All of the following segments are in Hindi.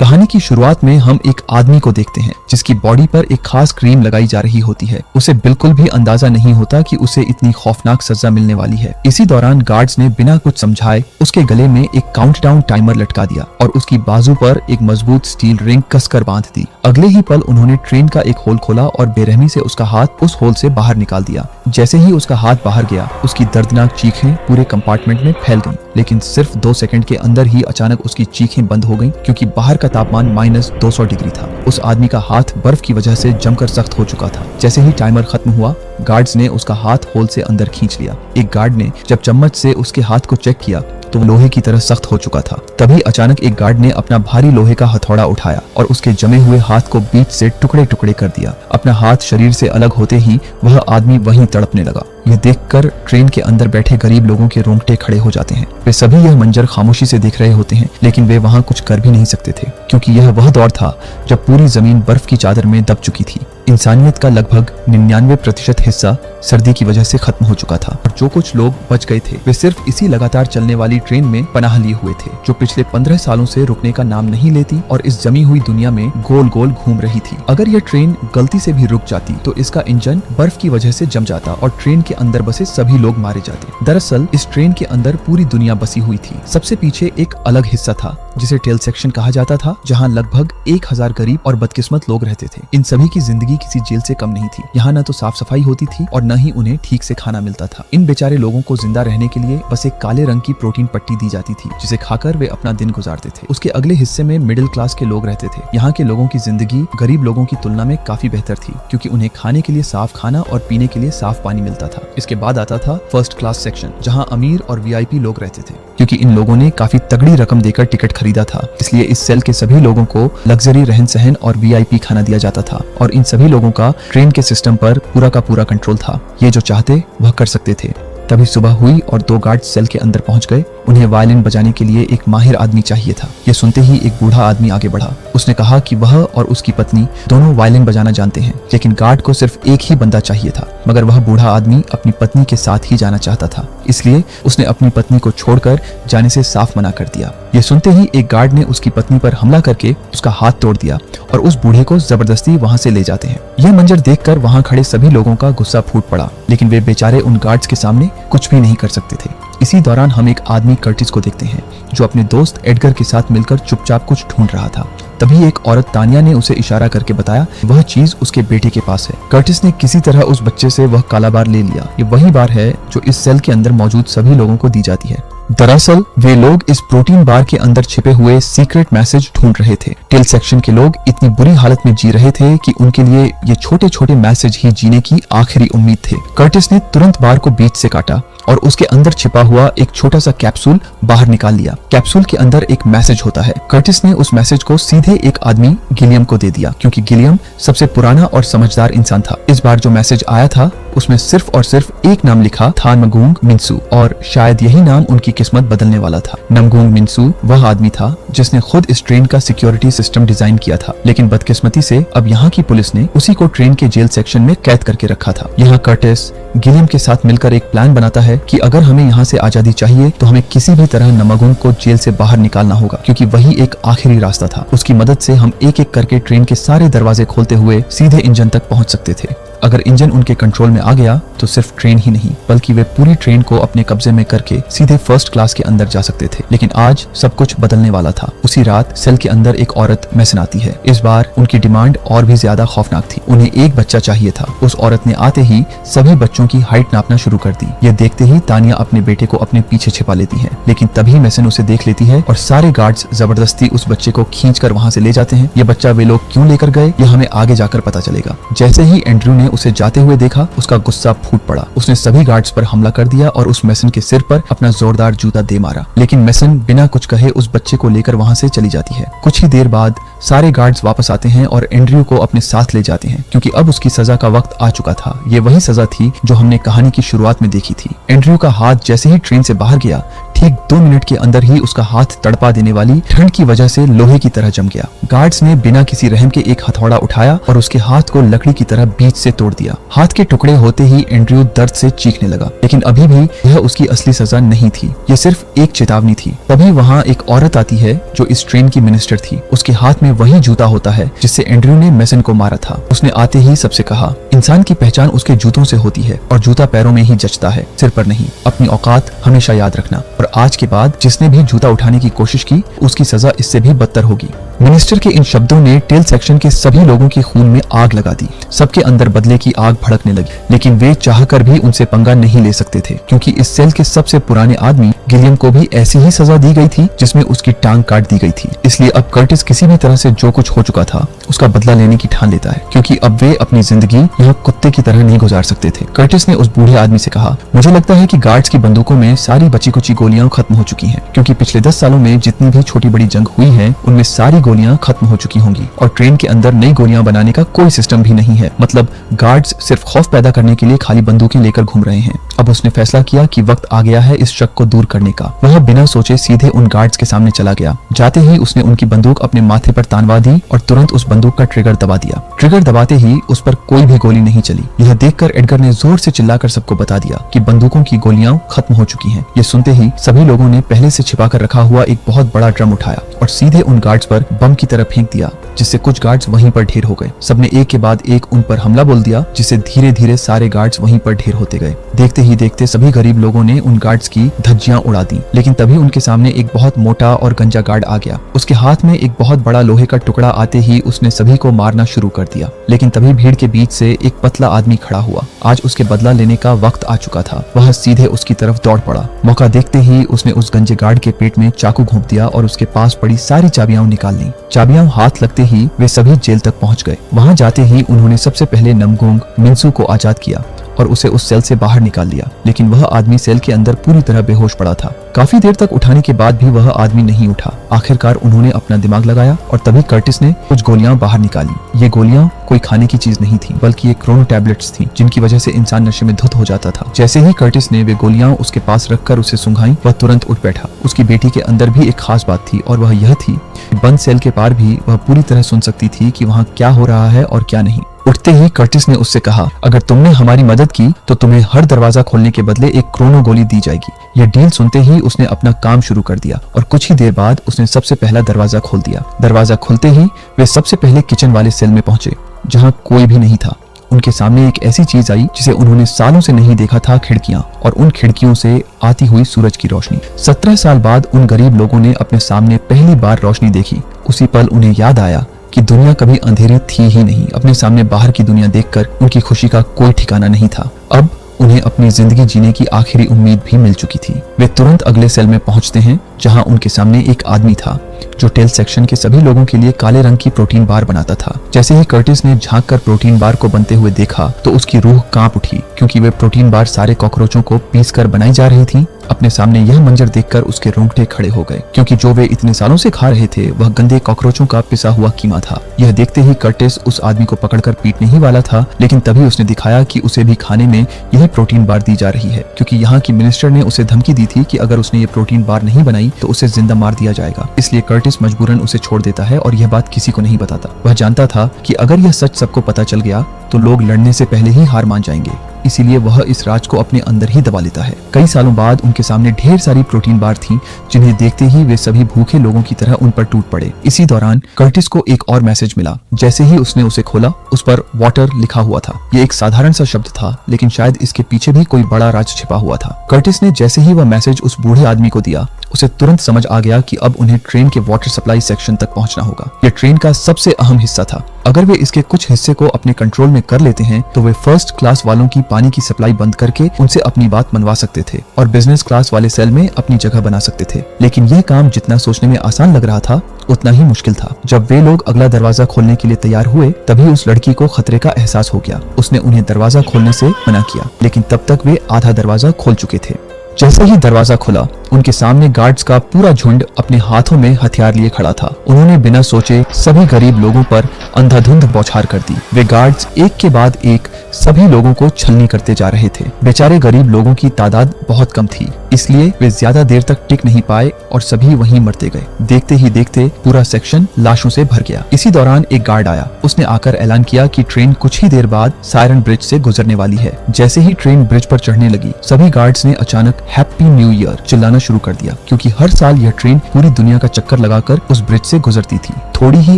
कहानी की शुरुआत में हम एक आदमी को देखते हैं जिसकी बॉडी पर एक खास क्रीम लगाई जा रही होती है। उसे बिल्कुल भी अंदाजा नहीं होता कि उसे इतनी खौफनाक सजा मिलने वाली है। इसी दौरान गार्ड्स ने बिना कुछ समझाए उसके गले में एक काउंटडाउन टाइमर लटका दिया और उसकी बाजू पर एक मजबूत स्टील रिंग कसकर बांध दी। अगले ही पल उन्होंने ट्रेन का एक होल खोला और बेरहमी से उसका हाथ उस होल से बाहर निकाल दिया। जैसे ही उसका हाथ बाहर गया, उसकी दर्दनाक चीखें पूरे कंपार्टमेंट में फैल गईं। लेकिन सिर्फ 2 सेकंड के अंदर ही अचानक उसकी चीखें बंद हो गईं, क्योंकि बाहर का तापमान -200 डिग्री था। उस आदमी का हाथ बर्फ की वजह से जमकर सख्त हो चुका था। जैसे ही टाइमर खत्म हुआ, गार्ड्स ने उसका हाथ होल से अंदर खींच लिया। एक गार्ड ने जब चम्मच से उसके हाथ को चेक किया तो वो लोहे की तरह सख्त हो चुका था। तभी अचानक एक गार्ड ने अपना भारी लोहे का हथौड़ा उठाया और उसके जमे हुए हाथ को बीच से टुकड़े टुकड़े कर दिया। अपना हाथ शरीर से अलग होते ही वह आदमी वहीं तड़पने लगा। यह देखकर ट्रेन के अंदर बैठे गरीब लोगों के रोंगटे खड़े हो जाते हैं। वे सभी यह मंजर खामोशी से देख रहे होते हैं, लेकिन वे वहां कुछ कर भी नहीं सकते थे, क्योंकि यह वह दौर था जब पूरी जमीन बर्फ की चादर में दब चुकी थी। इंसानियत का लगभग 99% हिस्सा सर्दी की वजह से खत्म हो चुका था और जो कुछ लोग बच गए थे वे सिर्फ इसी लगातार चलने वाली ट्रेन में पनाह लिए हुए थे, जो पिछले 15 सालों से रुकने का नाम नहीं लेती और इस जमी हुई दुनिया में गोल गोल घूम रही थी। अगर यह ट्रेन गलती से भी रुक जाती तो इसका इंजन बर्फ की वजह से जम जाता और ट्रेन के अंदर बसे सभी लोग मारे जाते। दरअसल इस ट्रेन के अंदर पूरी दुनिया बसी हुई थी। सबसे पीछे एक अलग हिस्सा था जिसे टेल सेक्शन कहा जाता था, जहाँ लगभग 1000 गरीब और बदकिस्मत लोग रहते थे। इन सभी की जिंदगी किसी जेल से कम नहीं थी। यहाँ न तो साफ सफाई होती थी और न ही उन्हें ठीक से खाना मिलता था। इन बेचारे लोगों को जिंदा रहने के लिए बस एक काले रंग की प्रोटीन पट्टी दी जाती थी, जिसे खाकर वे अपना दिन गुजारते थे। उसके अगले हिस्से में मिडिल क्लास के लोग रहते थे। यहाँ के लोगों की जिंदगी गरीब लोगों की तुलना में काफी बेहतर थी, क्योंकि उन्हें खाने के लिए साफ खाना और पीने के लिए साफ पानी मिलता था। इसके बाद आता था फर्स्ट क्लास सेक्शन, जहाँ अमीर और VIP लोग रहते थे। क्योंकि इन लोगों ने काफी तगड़ी रकम देकर टिकट खरीदा था, इसलिए इस सेल के सभी लोगों को लग्जरी रहन सहन और VIP खाना दिया जाता था और इन सभी लोगों का ट्रेन के सिस्टम पर पूरा का पूरा कंट्रोल था। ये जो चाहते वह कर सकते थे। तभी सुबह हुई और 2 गार्ड सेल के अंदर पहुंच गए। उन्हें वायलिन बजाने के लिए एक माहिर आदमी चाहिए था। ये सुनते ही एक बूढ़ा आदमी आगे बढ़ा। उसने कहा कि वह और उसकी पत्नी दोनों वायलिन बजाना जानते हैं, लेकिन गार्ड को सिर्फ एक ही बंदा चाहिए था। मगर वह बूढ़ा आदमी अपनी पत्नी के साथ ही जाना चाहता था, इसलिए उसने अपनी पत्नी को छोड़कर जाने से साफ मना कर दिया। ये सुनते ही एक गार्ड ने उसकी पत्नी पर हमला करके उसका हाथ तोड़ दिया और उस बूढ़े को जबरदस्ती वहां से ले जाते हैं। यह मंजर देखकर वहां खड़े सभी लोगों का गुस्सा फूट पड़ा, लेकिन वे बेचारे उन गार्ड्स के सामने कुछ भी नहीं कर सकते थे। इसी दौरान हम एक आदमी कर्टिस को देखते हैं, जो अपने दोस्त एडगर के साथ मिलकर चुपचाप कुछ ढूंढ रहा था। तभी एक औरत तानिया ने उसे इशारा करके बताया वह चीज उसके बेटे के पास है। कर्टिस ने किसी तरह उस बच्चे से वह काला बार ले लिया। ये वही बार है जो इस सेल के अंदर मौजूद सभी लोगों को दी जाती है। दरअसल वे लोग इस प्रोटीन बार के अंदर छिपे हुए सीक्रेट मैसेज ढूंढ रहे थे। टेल सेक्शन के लोग इतनी बुरी हालत में जी रहे थे कि उनके लिए ये छोटे छोटे मैसेज ही जीने की आखिरी उम्मीद थे। कर्टिस ने तुरंत बार को बीच से काटा और उसके अंदर छिपा हुआ एक छोटा सा कैप्सूल बाहर निकाल लिया। कैप्सूल के अंदर एक मैसेज होता है। कर्टिस ने उस मैसेज को सीधे एक आदमी गिलियम को दे दिया, क्योंकि गिलियम सबसे पुराना और समझदार इंसान था। इस बार जो मैसेज आया था उसमें सिर्फ और सिर्फ एक नाम लिखा था, नमगूंग मिन्सू, और शायद यही नाम उनकी किस्मत बदलने वाला था। नमगूंग मिन्सू वह आदमी था जिसने खुद इस ट्रेन का सिक्योरिटी सिस्टम डिजाइन किया था, लेकिन बदकिस्मती से अब यहाँ की पुलिस ने उसी को ट्रेन के जेल सेक्शन में कैद करके रखा था। यहाँ कर्टिस गिलियम के साथ मिलकर एक प्लान बनाता है कि अगर हमें यहाँ से आजादी चाहिए तो हमें किसी भी तरह नमगूंग को जेल से बाहर निकालना होगा, क्योंकि वही एक आखिरी रास्ता था। उसकी मदद से हम एक एक करके ट्रेन के सारे दरवाजे खोलते हुए सीधे इंजन तक पहुंच सकते थे। अगर इंजन उनके कंट्रोल में आ गया तो सिर्फ ट्रेन ही नहीं, बल्कि वे पूरी ट्रेन को अपने कब्जे में करके सीधे फर्स्ट क्लास के अंदर जा सकते थे। लेकिन आज सब कुछ बदलने वाला था। उसी रात सेल के अंदर एक औरत मैसन आती है। इस बार उनकी डिमांड और भी ज्यादा खौफनाक थी। उन्हें एक बच्चा चाहिए था। उस औरत ने आते ही सभी बच्चों की हाइट नापना शुरू कर दी। यह देखते ही तानिया अपने बेटे को अपने पीछे छिपा लेती है, लेकिन तभी मैसन उसे देख लेती है और सारे गार्ड्स जबरदस्ती उस बच्चे को खींचकर वहां से ले जाते हैं। ये बच्चा वे लोग क्यों लेकर गए यह हमें आगे जाकर पता चलेगा। जैसे ही एंड्रू ने उसे जाते हुए देखा, उसका गुस्सा फूट पड़ा। उसने सभी गार्ड्स पर हमला कर दिया और उस मैसन के सिर पर अपना जोरदार जूता दे मारा। लेकिन मैसन बिना कुछ कहे उस बच्चे को लेकर वहां से चली जाती है। कुछ ही देर बाद सारे गार्ड्स वापस आते हैं और एंड्रयू को अपने साथ ले जाते हैं क्योंकि अब उसकी सजा का वक्त आ चुका था। ये वही सजा थी जो हमने कहानी की शुरुआत में देखी थी। एंड्रयू का हाथ जैसे ही ट्रेन से बाहर गया, ठीक 2 मिनट के अंदर ही उसका हाथ तड़पा देने वाली ठंड की वजह से लोहे की तरह जम गया। गार्ड्स ने बिना किसी रहम के एक हथौड़ा उठाया और उसके हाथ को लकड़ी की तरह बीच से तोड़ दिया। हाथ के टुकड़े होते ही एंड्रयू दर्द से चीखने लगा, लेकिन अभी भी यह उसकी असली सजा नहीं थी। यह सिर्फ एक चेतावनी थी। तभी वहाँ एक औरत आती है जो इस ट्रेन की मिनिस्टर थी। उसके हाथ में वही जूता होता है जिससे एंड्रयू ने मेसन को मारा था। उसने आते ही सबसे कहा, इंसान की पहचान उसके जूतों से होती है और जूता पैरों में ही जचता है, सिर पर नहीं। अपनी औकात हमेशा याद रखना, और आज के बाद जिसने भी जूता उठाने की कोशिश की उसकी सजा इससे भी बदतर होगी। मिनिस्टर के इन शब्दों ने टेल सेक्शन के सभी लोगों के खून में आग लगा दी। सबके अंदर बदले की आग भड़कने लगी, लेकिन वे चाहकर भी उनसे पंगा नहीं ले सकते थे क्योंकि इस सेल के सबसे पुराने आदमी गिलियम को भी ऐसी ही सजा दी गई थी जिसमें उसकी टांग काट दी गई थी। इसलिए अब कर्टिस किसी भी तरह से जो कुछ हो चुका था उसका बदला लेने की ठान लेता है, क्योंकि अब वे अपनी जिंदगी यहाँ कुत्ते की तरह नहीं गुजार सकते थे। कर्टिस ने उस बूढ़े आदमी से कहा, मुझे लगता है कि गार्ड्स की बंदूकों में सारी बची कुची गोलियां खत्म हो चुकी हैं, क्योंकि पिछले 10 सालों में जितनी भी छोटी बड़ी जंग हुई है उनमें सारी गोलियां खत्म हो चुकी होंगी और ट्रेन के अंदर नई गोलियां बनाने का कोई सिस्टम भी नहीं है। मतलब गार्ड्स सिर्फ खौफ पैदा करने के लिए खाली बंदूकें लेकर घूम रहे हैं। अब उसने फैसला किया कि वक्त आ गया है इस शक को दूर करने का। वह बिना सोचे सीधे उन गार्ड्स के सामने चला गया। जाते ही उसने उनकी बंदूक अपने माथे पर तानवा दी और तुरंत उस बंदूक का ट्रिगर दबा दिया। ट्रिगर दबाते ही उस पर कोई भी गोली नहीं चली। यह देखकर एडगर ने जोर से चिल्लाकर सबको बता दिया कि बंदूकों की गोलियां खत्म हो चुकी हैं। ये सुनते ही सभी लोगों ने पहले से छिपाकर रखा हुआ एक बहुत बड़ा ड्रम उठाया और सीधे उन गार्ड्स पर बम की तरह फेंक दिया, जिससे कुछ गार्ड्स वहीं पर ढेर हो गए। सबने एक के बाद एक उन पर हमला बोल दिया, जिससे धीरे धीरे सारे गार्ड्स वहीं पर ढेर होते गए। देखते ही देखते सभी गरीब लोगों ने उन गार्ड्स की धज्जियां उड़ा दी, लेकिन तभी उनके सामने एक बहुत मोटा और गंजा गार्ड आ गया। उसके हाथ में एक बहुत बड़ा लोहे का टुकड़ा आते ही उसने सभी को मारना शुरू कर दिया, लेकिन तभी भीड़ के बीच से एक पतला आदमी खड़ा हुआ। आज उसके बदला लेने का वक्त आ चुका था। वह सीधे उसकी तरफ दौड़ पड़ा। मौका देखते ही उसने उस गंजे गार्ड के पेट में चाकू घोंप दिया और उसके पास पड़ी सारी चाबियां निकाल ली। चाबियां हाथ लगते ही वे सभी जेल तक पहुंच गए। वहां जाते ही उन्होंने सबसे पहले नमगोंग मिंसू को आजाद किया और उसे उस सेल से बाहर निकाल लिया, लेकिन वह आदमी सेल के अंदर पूरी तरह बेहोश पड़ा था। काफी देर तक उठाने के बाद भी वह आदमी नहीं उठा। आखिरकार उन्होंने अपना दिमाग लगाया और तभी कर्टिस ने कुछ गोलियां बाहर निकाली। ये गोलियां कोई खाने की चीज नहीं थी, बल्कि ये क्रोनो टैबलेट्स थी, जिनकी वजह से इंसान नशे में धुत हो जाता था। जैसे ही कर्टिस ने वे गोलियां उसके पास रखकर उसे सुंघाई, वह तुरंत उठ बैठा। उसकी बेटी के अंदर भी एक खास बात थी और वह यह थी कि बंद सेल के पार भी वह पूरी तरह सुन सकती थी कि वहाँ क्या हो रहा है और क्या नहीं। उठते ही कर्टिस ने उससे कहा, अगर तुमने हमारी मदद की तो तुम्हें हर दरवाजा खोलने के बदले एक क्रोनो गोली दी जाएगी। यह डील सुनते ही उसने अपना काम शुरू कर दिया और कुछ ही देर बाद उसने सबसे पहला दरवाजा खोल दिया। दरवाजा खुलते ही वे सबसे पहले किचन वाले सेल में पहुंचे, जहां कोई भी नहीं था। उनके सामने एक ऐसी चीज आई जिसे उन्होंने सालों से नहीं देखा था, खिड़कियां, और उन खिड़कियों से आती हुई सूरज की रोशनी। 17 साल बाद उन गरीब लोगों ने अपने सामने पहली बार रोशनी देखी। उसी पल उन्हें याद आया कि दुनिया कभी अंधेरी थी ही नहीं। अपने सामने बाहर की दुनिया देखकर उनकी खुशी का कोई ठिकाना नहीं था। अब उन्हें अपनी जिंदगी जीने की आखिरी उम्मीद भी मिल चुकी थी। वे तुरंत अगले सेल में पहुंचते हैं, जहां उनके सामने एक आदमी था जो टेल सेक्शन के सभी लोगों के लिए काले रंग की प्रोटीन बार बनाता था। जैसे ही कर्टिस ने झांक कर प्रोटीन बार को बनते हुए देखा तो उसकी रूह कांप उठी, क्योंकि वे प्रोटीन बार सारे कॉकरोचों को पीस कर बनाई जा रही थी। अपने सामने यह मंजर देखकर उसके रोंगटे खड़े हो गए, क्योंकि जो वे इतने सालों से खा रहे थे वह गंदे कॉकरोचों का पिसा हुआ कीमा था। यह देखते ही कर्टिस उस आदमी को पकड़कर पीटने ही वाला था, लेकिन तभी उसने दिखाया कि उसे भी खाने में यही प्रोटीन बार दी जा रही है, क्योंकि यहाँ की मिनिस्टर ने उसे धमकी दी थी कि अगर उसने ये प्रोटीन बार नहीं बनाई तो उसे जिंदा मार दिया जाएगा। इसलिए कर्टिस मजबूरन उसे छोड़ देता है और यह बात किसी को नहीं बताता। वह जानता था कि अगर यह सच सबको पता चल गया तो लोग लड़ने से पहले ही हार मान जाएंगे, इसीलिए वह इस राज को अपने अंदर ही दबा लेता है। कई सालों बाद उनके सामने ढेर सारी प्रोटीन बार थी, जिन्हें देखते ही वे सभी भूखे लोगों की तरह उन पर टूट पड़े। इसी दौरान कर्टिस को एक और मैसेज मिला। जैसे ही उसने उसे खोला, उस पर वाटर लिखा हुआ था। ये एक साधारण सा शब्द था, लेकिन शायद इसके पीछे भी कोई बड़ा राज छिपा हुआ था। कर्टिस ने जैसे ही वह मैसेज उस बूढ़े आदमी को दिया, उसे तुरंत समझ आ गया कि अब उन्हें ट्रेन के वाटर सप्लाई सेक्शन तक पहुंचना होगा। यह ट्रेन का सबसे अहम हिस्सा था। अगर वे इसके कुछ हिस्से को अपने कंट्रोल में कर लेते हैं तो वे फर्स्ट क्लास वालों की पानी की सप्लाई बंद करके उनसे अपनी बात मनवा सकते थे और बिजनेस क्लास वाले सेल में अपनी जगह बना सकते थे। लेकिन यह काम जितना सोचने में आसान लग रहा था उतना ही मुश्किल था। जब वे लोग अगला दरवाजा खोलने के लिए तैयार हुए, तभी उस लड़की को खतरे का एहसास हो गया। उसने उन्हें दरवाजा खोलने से मना किया, लेकिन तब तक वे आधा दरवाजा खोल चुके थे। जैसे ही दरवाजा खुला, उनके सामने गार्ड्स का पूरा झुंड अपने हाथों में हथियार लिए खड़ा था। उन्होंने बिना सोचे सभी गरीब लोगों पर अंधाधुंध बौछार कर दी। वे गार्ड्स एक के बाद एक सभी लोगों को छलनी करते जा रहे थे। बेचारे गरीब लोगों की तादाद बहुत कम थी, इसलिए वे ज्यादा देर तक टिक नहीं पाए और सभी वहीं मरते गए। देखते ही देखते पूरा सेक्शन लाशों से भर गया। इसी दौरान एक गार्ड आया। उसने आकर ऐलान किया कि ट्रेन कुछ ही देर बाद सायरन ब्रिज से गुजरने वाली है। जैसे ही ट्रेन ब्रिज पर चढ़ने लगी, सभी गार्ड्स ने अचानक हैप्पी न्यू ईयर चिल्लाना शुरू कर दिया, क्योंकि हर साल यह ट्रेन पूरी दुनिया का चक्कर लगाकर उस ब्रिज से गुजरती थी। थोड़ी ही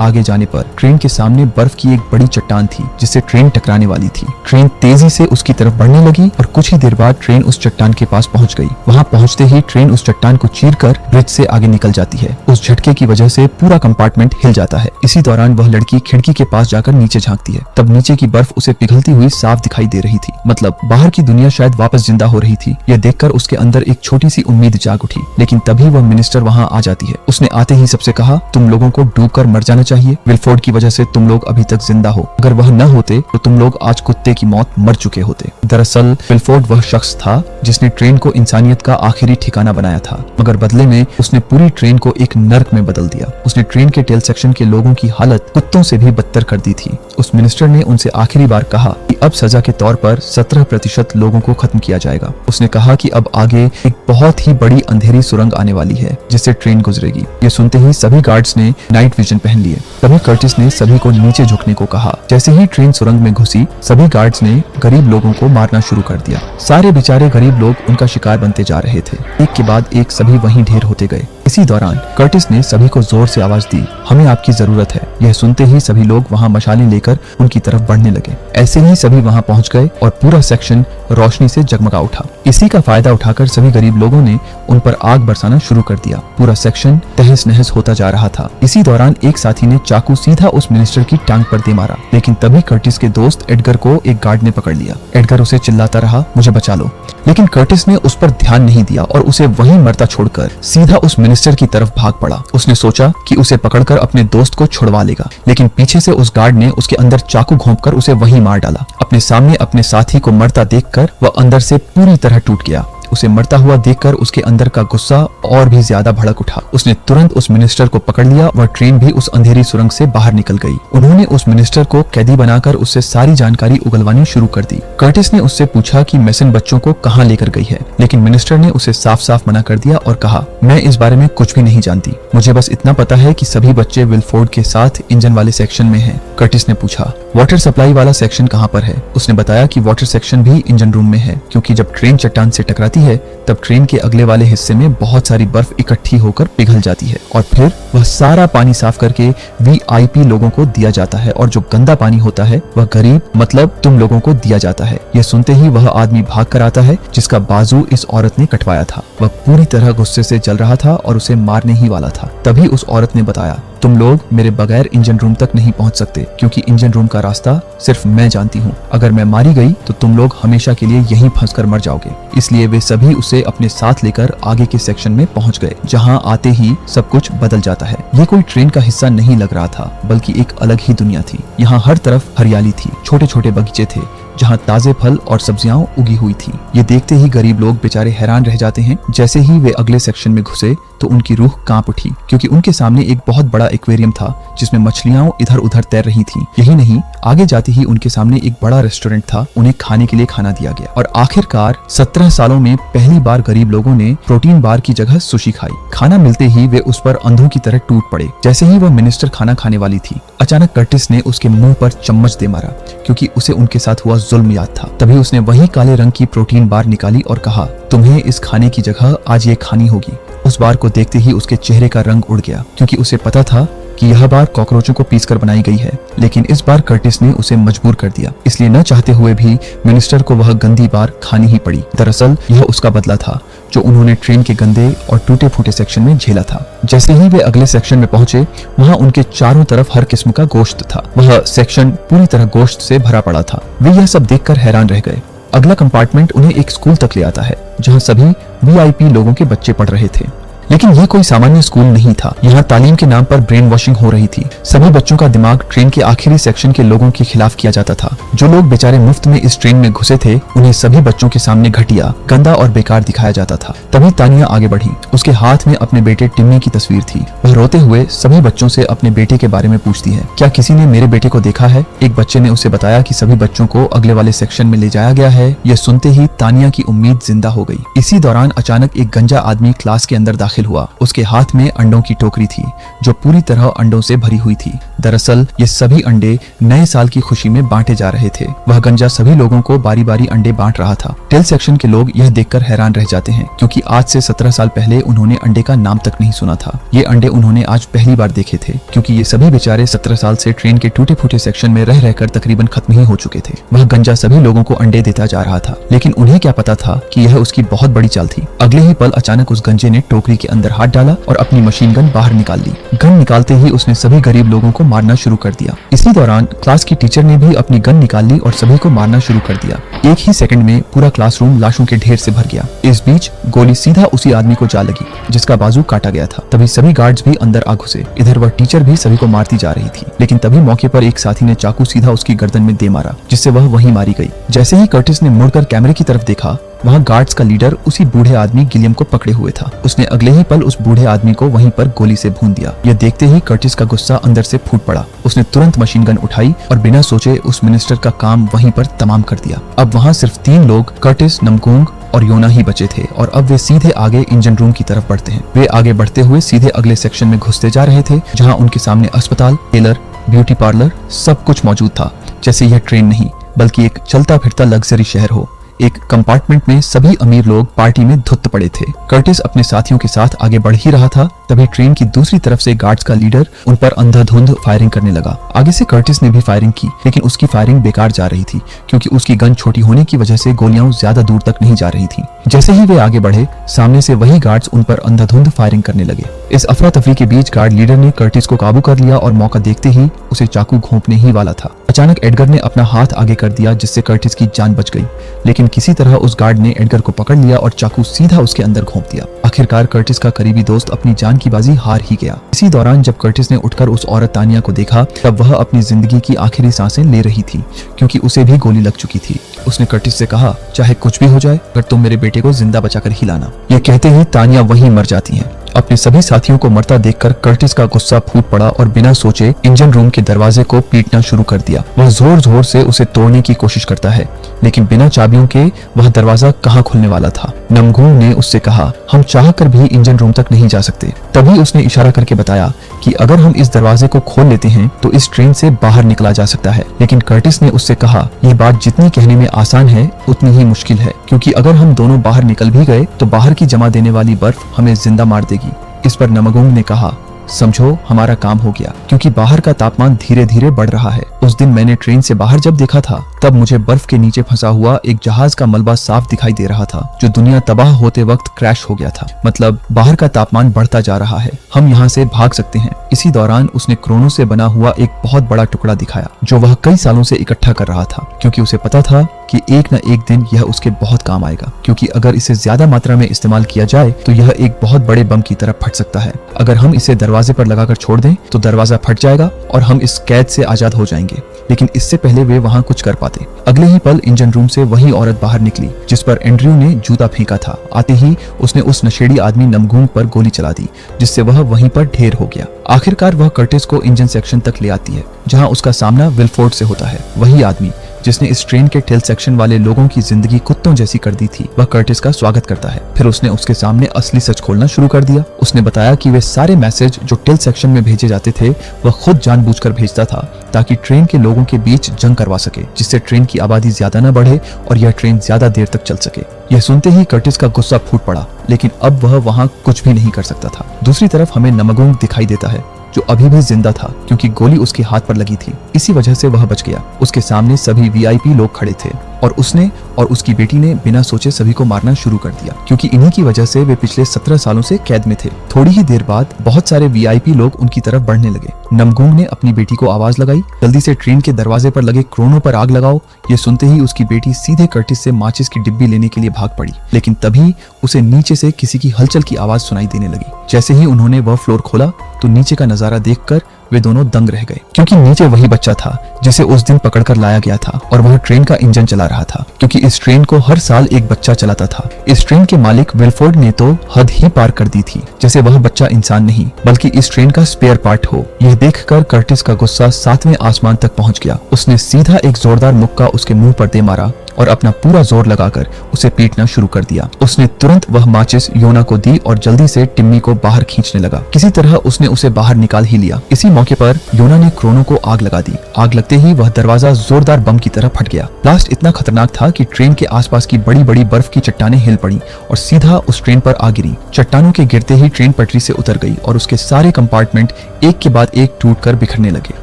आगे जाने पर ट्रेन के सामने बर्फ की एक बड़ी चट्टान थी, जिससे ट्रेन टकराने वाली थी। ट्रेन तेजी से उसकी तरफ बढ़ने लगी और कुछ ही देर बाद ट्रेन उस चट्टान के पास पहुंच गई। वहां पहुंचते ही ट्रेन उस चट्टान को चीरकर ब्रिज से आगे निकल जाती है। उस झटके की वजह से पूरा कंपार्टमेंट हिल जाता है। इसी दौरान वह लड़की खिड़की के पास जाकर नीचे झांकती है। तब नीचे की बर्फ उसे पिघलती हुई साफ दिखाई दे रही थी। मतलब बाहर की दुनिया शायद वापस जिंदा हो रही थी। यह देखकर उसके अंदर एक छोटी सी उम्मीद जाग उठी। लेकिन तभी वह मिनिस्टर वहां आ जाती है। उसने आते ही सबसे कहा, तुम लोगों को डूबकर मर जाना चाहिए। विल्फोर्ड की वजह से तुम लोग अभी तक जिंदा हो। अगर वह न होते तो तुम लोग आज कुत्ते की मौत मर चुके होते। दरअसल विल्फोर्ड वह शख्स था जिसने ट्रेन को इंसानियत का आखिरी ठिकाना बनाया था, मगर बदले में उसने पूरी ट्रेन को एक नर्क में बदल दिया। उसने ट्रेन के टेल सेक्शन के लोगों की हालत कुत्तों से भी बदतर कर दी थी। उस मिनिस्टर ने उनसे आखिरी बार कहा कि अब सजा के तौर पर 17% लोगों को खत्म किया जाएगा। उसने कहा कि अब आगे एक बहुत ही बड़ी अंधेरी सुरंग आने वाली है जिससे ट्रेन गुजरेगी। ये सुनते ही सभी गार्ड्स ने नाइट विजन पहन लिए। तभी कर्टिस ने सभी को नीचे झुकने को कहा। जैसे ही ट्रेन सुरंग में घुसी, सभी गार्ड्स ने गरीब लोगों को मारना शुरू कर दिया। सारे बेचारे गरीब लोग उनका शिकार बनते जा रहे थे। एक के बाद एक सभी वहीं ढेर होते गए। इसी दौरान कर्टिस ने सभी को जोर से आवाज दी, हमें आपकी जरूरत है। यह सुनते ही सभी लोग वहां मशालें लेकर उनकी तरफ बढ़ने लगे। ऐसे ही सभी वहां पहुंच गए और पूरा सेक्शन रोशनी से जगमगा उठा। इसी का फायदा उठाकर सभी गरीब लोगों ने उन पर आग बरसाना शुरू कर दिया। पूरा सेक्शन तहस नहस होता जा रहा था। इसी दौरान एक साथी ने चाकू सीधा उस मिनिस्टर की टांग पर दे मारा, लेकिन तभी कर्टिस के दोस्त एडगर को एक गार्ड ने पकड़ लिया। एडगर उसे चिल्लाता रहा, मुझे बचा लो, लेकिन कर्टिस ने उस पर ध्यान नहीं दिया और उसे वहीं मरता छोड़कर सीधा उस मिनिस्टर की तरफ भाग पड़ा। उसने सोचा कि उसे पकड़कर अपने दोस्त को छुड़वा लेगा, लेकिन पीछे से उस गार्ड ने उसके अंदर चाकू घोंपकर उसे वहीं मार डाला। अपने सामने अपने साथी को मरता देखकर वह अंदर से पूरी तरह टूट गया। उसे मरता हुआ देखकर उसके अंदर का गुस्सा और भी ज्यादा भड़क उठा। उसने तुरंत उस मिनिस्टर को पकड़ लिया। वह ट्रेन भी उस अंधेरी सुरंग से बाहर निकल गई। उन्होंने उस मिनिस्टर को कैदी बनाकर उससे सारी जानकारी उगलवानी शुरू कर दी। कर्टिस ने उससे पूछा कि मेसन बच्चों को कहाँ लेकर गई है, लेकिन मिनिस्टर ने उसे साफ साफ मना कर दिया और कहा, मैं इस बारे में कुछ भी नहीं जानती। मुझे बस इतना पता है कि सभी बच्चे विल्फोर्ड के साथ इंजन वाले सेक्शन में हैं। कर्टिस ने पूछा, वाटर सप्लाई वाला सेक्शन कहाँ पर है? उसने बताया कि वाटर सेक्शन भी इंजन रूम में है, क्योंकि जब ट्रेन चट्टान से टकराती है तब ट्रेन के अगले वाले हिस्से में बहुत सारी बर्फ इकट्ठी होकर पिघल जाती है और फिर वह सारा पानी साफ करके वीआईपी लोगों को दिया जाता है और जो गंदा पानी होता है वह गरीब मतलब तुम लोगों को दिया जाता है। यह सुनते ही वह आदमी भाग कर आता है जिसका बाजू इस औरत ने कटवाया था। वह पूरी तरह गुस्से से जल रहा था और उसे मारने ही वाला था। तभी उस औरत ने बताया, तुम लोग मेरे बगैर इंजन रूम तक नहीं पहुंच सकते, क्योंकि इंजन रूम का रास्ता सिर्फ मैं जानती हूँ। अगर मैं मारी गई तो तुम लोग हमेशा के लिए यहीं फंसकर मर जाओगे। इसलिए वे सभी उसे अपने साथ लेकर आगे के सेक्शन में पहुंच गए, जहां आते ही सब कुछ बदल जाता है। ये कोई ट्रेन का हिस्सा नहीं लग रहा था, बल्कि एक अलग ही दुनिया थी। यहाँ हर तरफ हरियाली थी, छोटे छोटे बगीचे थे जहाँ ताजे फल और सब्जियां उगी हुई थी। ये देखते ही गरीब लोग बेचारे हैरान रह जाते हैं। जैसे ही वे अगले सेक्शन में घुसे तो उनकी रूह कांप उठी, क्योंकि उनके सामने एक बहुत बड़ा एक्वेरियम था जिसमें मछलियां इधर उधर तैर रही थीं। यही नहीं, आगे जाते ही उनके सामने एक बड़ा रेस्टोरेंट था। उन्हें खाने के लिए खाना दिया गया और आखिरकार 17 सालों में पहली बार गरीब लोगों ने प्रोटीन बार की जगह सुशी खाई। खाना मिलते ही वे उस पर अंधों की तरह टूट पड़े। जैसे ही वह मिनिस्टर खाना खाने वाली थी, अचानक कर्टिस ने उसके मुंह पर चम्मच दे मारा, क्योंकि उसे उनके साथ हुआ जुल्म याद था। तभी उसने वही काले रंग की प्रोटीन बार निकाली और कहा, तुम्हें इस खाने की जगह आज ये खानी होगी। उस बार को देखते ही उसके चेहरे का रंग उड़ गया, क्योंकि उसे पता था कि यह बार कॉकरोचों को पीसकर बनाई गई है। लेकिन इस बार कर्टिस ने उसे मजबूर कर दिया, इसलिए न चाहते हुए भी मिनिस्टर को वह गंदी बार खानी ही पड़ी। दरअसल यह उसका बदला था जो उन्होंने ट्रेन के गंदे और टूटे फूटे सेक्शन में झेला था। जैसे ही वे अगले सेक्शन में पहुंचे, वहां उनके चारों तरफ हर किस्म का गोश्त था। वह सेक्शन पूरी तरह गोश्त से भरा पड़ा था। वे यह सब देखकर हैरान रह गए। अगला कंपार्टमेंट उन्हें एक स्कूल तक ले आता है, जहाँ सभी वीआईपी लोगों के बच्चे पढ़ रहे थे। लेकिन ये कोई सामान्य स्कूल नहीं था। यहाँ तालीम के नाम पर ब्रेन वॉशिंग हो रही थी। सभी बच्चों का दिमाग ट्रेन के आखिरी सेक्शन के लोगों के खिलाफ किया जाता था। जो लोग बेचारे मुफ्त में इस ट्रेन में घुसे थे, उन्हें सभी बच्चों के सामने घटिया, गंदा और बेकार दिखाया जाता था। तभी तानिया आगे बढ़ी। उसके हाथ में अपने बेटे टिम्मी की तस्वीर थी। वह रोते हुए सभी बच्चों से अपने बेटे के बारे में पूछती है। क्या किसी ने मेरे बेटे को देखा है? एक बच्चे ने उसे बताया कि सभी बच्चों को अगले वाले सेक्शन में ले जाया गया है। यह सुनते ही तानिया की उम्मीद जिंदा हो गई। इसी दौरान अचानक एक गंजा आदमी क्लास के अंदर दाखिल हुआ। उसके हाथ में अंडों की टोकरी थी जो पूरी तरह अंडों से भरी हुई थी। दरअसल ये सभी अंडे नए साल की खुशी में बांटे जा रहे थे। वह गंजा सभी लोगों को बारी बारी अंडे बांट रहा था। टेल सेक्शन के लोग यह देखकर हैरान रह जाते हैं, क्योंकि आज से 17 साल पहले उन्होंने अंडे का नाम तक नहीं सुना था। ये अंडे उन्होंने आज पहली बार देखे थे, क्योंकि ये सभी बेचारे 17 साल से ट्रेन के टूटे फूटे सेक्शन में रह रहकर तकरीबन खत्म ही हो चुके थे। वह गंजा सभी लोगों को अंडे देता जा रहा था, लेकिन उन्हें क्या पता था कि यह उसकी बहुत बड़ी चाल थी। अगले ही पल अचानक उस गंजे ने टोकरी के अंदर हाथ डाला और अपनी मशीन गन बाहर निकाल ली। गन निकालते ही उसने सभी गरीब लोगों को मारना शुरू कर दिया। इसी दौरान क्लास की टीचर ने भी अपनी गन निकाल ली और सभी को मारना शुरू कर दिया। एक ही सेकंड में पूरा क्लासरूम लाशों के ढेर से भर गया। इस बीच गोली सीधा उसी आदमी को जा लगी जिसका बाजू काटा गया था। तभी सभी गार्ड्स भी अंदर आ घुसे। इधर वह टीचर भी सभी को मारती जा रही थी, लेकिन तभी मौके पर एक साथी ने चाकू सीधा उसकी गर्दन में दे मारा, जिससे वह वहीं मारी गई। जैसे ही कर्टिस ने मुड़कर कैमरे की तरफ देखा, वहाँ गार्ड्स का लीडर उसी बूढ़े आदमी गिलियम को पकड़े हुए था। उसने अगले ही पल उस बूढ़े आदमी को वहीं पर गोली से भून दिया। यह देखते ही कर्टिस का गुस्सा अंदर से फूट पड़ा। उसने तुरंत मशीन गन उठाई और बिना सोचे उस मिनिस्टर का काम वहीं पर तमाम कर दिया। अब वहाँ सिर्फ 3 लोग, कर्टिस, नमगूंग और योना ही बचे थे, और अब वे सीधे आगे इंजन रूम की तरफ बढ़ते हैं। वे आगे बढ़ते हुए सीधे अगले सेक्शन में घुसते जा रहे थे, जहाँ उनके सामने अस्पताल, टेलर, ब्यूटी पार्लर सब कुछ मौजूद था। जैसे यह ट्रेन नहीं बल्कि एक चलता फिरता लग्जरी शहर हो। एक कंपार्टमेंट में सभी अमीर लोग पार्टी में धुत पड़े थे। कर्टिस अपने साथियों के साथ आगे बढ़ ही रहा था, तभी ट्रेन की दूसरी तरफ से गार्ड्स का लीडर उन पर अंधाधुंध फायरिंग करने लगा। आगे से कर्टिस ने भी फायरिंग की, लेकिन उसकी फायरिंग बेकार जा रही थी, क्योंकि उसकी गन छोटी होने की वजह से गोलियां ज्यादा दूर तक नहीं जा रही थी। जैसे ही वे आगे बढ़े, सामने से वही गार्ड्स उन पर अंधाधुंध फायरिंग करने लगे। इस अफरा तफरी के बीच गार्ड लीडर ने कर्टिस को काबू कर लिया और मौका देखते ही उसे चाकू घोंपने ही वाला था। अचानक एडगर ने अपना हाथ आगे कर दिया, जिससे कर्टिस की जान बच गई, लेकिन किसी तरह उस गार्ड ने एडगर को पकड़ लिया और चाकू सीधा उसके अंदर घोंप दिया। आखिरकार कर्टिस का करीबी दोस्त अपनी जान की बाजी हार ही गया। इसी दौरान जब कर्टिस ने उठकर उस औरत तानिया को देखा, तब वह अपनी जिंदगी की आखिरी सांसें ले रही थी, क्योंकि उसे भी गोली लग चुकी थी। उसने कर्टिस से कहा, चाहे कुछ भी हो जाए, पर तुम मेरे बेटे को जिंदा बचाकर ही लाना। यह कहते ही तानिया वहीं मर जाती है। अपने सभी साथियों को मरता देखकर कर्टिस का गुस्सा फूट पड़ा और बिना सोचे इंजन रूम के दरवाजे को पीटना शुरू कर दिया। वह जोर जोर से उसे तोड़ने की कोशिश करता है, लेकिन बिना चाबियों के वह दरवाजा कहाँ खुलने वाला था। नमगूंग ने उससे कहा, हम चाह कर भी इंजन रूम तक नहीं जा सकते। तभी उसने इशारा करके बताया कि अगर हम इस दरवाजे को खोल लेते हैं तो इस ट्रेन से बाहर निकला जा सकता है। लेकिन कर्टिस ने उससे कहा, यह बात जितनी कहने में आसान है उतनी ही मुश्किल है, क्योंकि अगर हम दोनों बाहर निकल भी गए तो बाहर की जमा देने वाली बर्फ हमें जिंदा मार देगी। इस पर नमगूंग ने कहा, समझो हमारा काम हो गया, क्योंकि बाहर का तापमान धीरे धीरे बढ़ रहा है। उस दिन मैंने ट्रेन से बाहर जब देखा था, तब मुझे बर्फ के नीचे फंसा हुआ एक जहाज का मलबा साफ दिखाई दे रहा था, जो दुनिया तबाह होते वक्त क्रैश हो गया था। मतलब बाहर का तापमान बढ़ता जा रहा है, हम यहाँ से भाग सकते हैं। इसी दौरान उसने क्रोनो से बना हुआ एक बहुत बड़ा टुकड़ा दिखाया, जो वह कई सालों से इकट्ठा कर रहा था, क्योंकि उसे पता था कि एक न एक दिन यह उसके बहुत काम आएगा, क्योंकि अगर इसे ज्यादा मात्रा में इस्तेमाल किया जाए तो यह एक बहुत बड़े बम की तरह फट सकता है। अगर हम इसे दरवाजे पर लगाकर छोड़ दें तो दरवाजा फट जाएगा और हम इस कैद से आजाद हो जाएंगे। लेकिन इससे पहले वे वहां कुछ कर पाते। अगले ही पल इंजन रूम से वही औरत बाहर निकली जिस पर एंड्रयू ने जूता फेंका था। आते ही उसने उस नशेड़ी आदमी नमगूंग पर गोली चला दी, जिससे वह वहीं पर ढेर हो गया। आखिरकार वह कर्टिस को इंजन सेक्शन तक ले आती है, जहां उसका सामना विलफोर्ड से होता है। वही आदमी जिसने इस ट्रेन के टेल सेक्शन वाले लोगों की जिंदगी कुत्तों जैसी कर दी थी, वह कर्टिस का स्वागत करता है। फिर उसने उसके सामने असली सच खोलना शुरू कर दिया। उसने बताया कि वे सारे मैसेज जो टेल सेक्शन में भेजे जाते थे, वह खुद जानबूझकर भेजता था, ताकि ट्रेन के लोगों के बीच जंग करवा सके, जिससे ट्रेन की आबादी ज्यादा न बढ़े और यह ट्रेन ज्यादा देर तक चल सके। यह सुनते ही कर्टिस का गुस्सा फूट पड़ा, लेकिन अब वह वहां कुछ भी नहीं कर सकता था। दूसरी तरफ हमें नमगूंग दिखाई देता है, जो अभी भी जिंदा था, क्योंकि गोली उसके हाथ पर लगी थी। इसी वजह से वह बच गया। उसके सामने सभी वीआईपी लोग खड़े थे और उसने और उसकी बेटी ने बिना सोचे सभी को मारना शुरू कर दिया, क्योंकि इन्हीं की वजह से वे पिछले 17 सालों से कैद में थे। थोड़ी ही देर बाद बहुत सारे वीआईपी लोग उनकी तरफ बढ़ने लगे। नमगूंग ने अपनी बेटी को आवाज लगाई, जल्दी से ट्रेन के दरवाजे पर लगे क्रोनों पर आग लगाओ। ये सुनते ही उसकी बेटी सीधे कर्टिस से माचिस की डिब्बी लेने के लिए भाग पड़ी, लेकिन तभी उसे नीचे से किसी की हलचल की आवाज सुनाई देने लगी। जैसे ही उन्होंने वह फ्लोर खोला तो नीचे का नजारा देखकर वे दोनों दंग रह गए, क्योंकि नीचे वही बच्चा था जिसे उस दिन पकड़कर लाया गया था और वह ट्रेन का इंजन चला रहा था, क्योंकि इस ट्रेन को हर साल एक बच्चा चलाता था। इस ट्रेन के मालिक विल्फोर्ड ने तो हद ही पार कर दी थी, जैसे वह बच्चा इंसान नहीं बल्कि इस ट्रेन का स्पेयर पार्ट हो। यह देखकर कर्टिस का गुस्सा 7वें आसमान तक पहुंच गया। उसने सीधा एक जोरदार मुक्का उसके मुंह पर दे मारा और अपना पूरा जोर लगाकर उसे पीटना शुरू कर दिया। उसने तुरंत वह माचिस योना को दी और जल्दी से टिम्मी को बाहर खींचने लगा। किसी तरह उसने उसे बाहर निकाल ही लिया। इसी मौके पर योना ने क्रोनो को आग लगा दी। आग लगते ही वह दरवाजा जोरदार बम की तरह फट गया। ब्लास्ट इतना खतरनाक था कि ट्रेन के आसपास की बड़ी बड़ी बर्फ की चट्टानें हिल पड़ी और सीधा उस ट्रेन पर आ गिरी। चट्टानों के गिरते ही ट्रेन पटरी से उतर गई और उसके सारे कंपार्टमेंट एक के बाद एक टूटकर बिखरने लगे।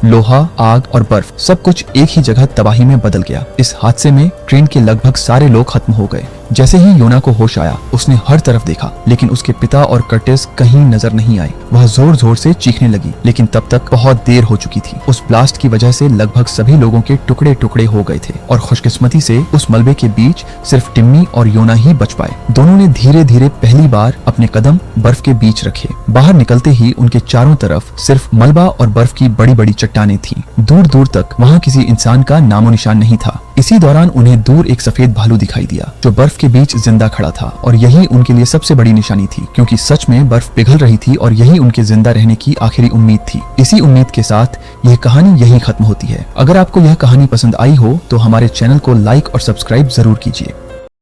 लोहा, आग और बर्फ सब कुछ एक ही जगह तबाही में बदल गया। इस हादसे में ट्रेन के लगभग सारे लोग खत्म हो गए। जैसे ही योना को होश आया उसने हर तरफ देखा, लेकिन उसके पिता और कर्टिस कहीं नजर नहीं आए। वह जोर जोर से चीखने लगी, लेकिन तब तक बहुत देर हो चुकी थी। उस ब्लास्ट की वजह से लगभग सभी लोगों के टुकड़े टुकड़े हो गए थे और खुशकिस्मती से उस मलबे के बीच सिर्फ टिम्मी और योना ही बच पाए। दोनों ने धीरे धीरे पहली बार अपने कदम बर्फ के बीच रखे। बाहर निकलते ही उनके चारों तरफ सिर्फ मलबा और बर्फ की बड़ी बड़ी चट्टानें थीं। दूर दूर तक वहाँ किसी इंसान का नामो निशान नहीं था। इसी दौरान उन्हें दूर एक सफेद भालू दिखाई दिया जो बर्फ के बीच जिंदा खड़ा था, और यही उनके लिए सबसे बड़ी निशानी थी, क्योंकि सच में बर्फ पिघल रही थी और यही उनके जिंदा रहने की आखिरी उम्मीद थी। इसी उम्मीद के साथ यह कहानी यही खत्म होती है। अगर आपको यह कहानी पसंद आई हो तो हमारे चैनल को लाइक और सब्सक्राइब जरूर कीजिए।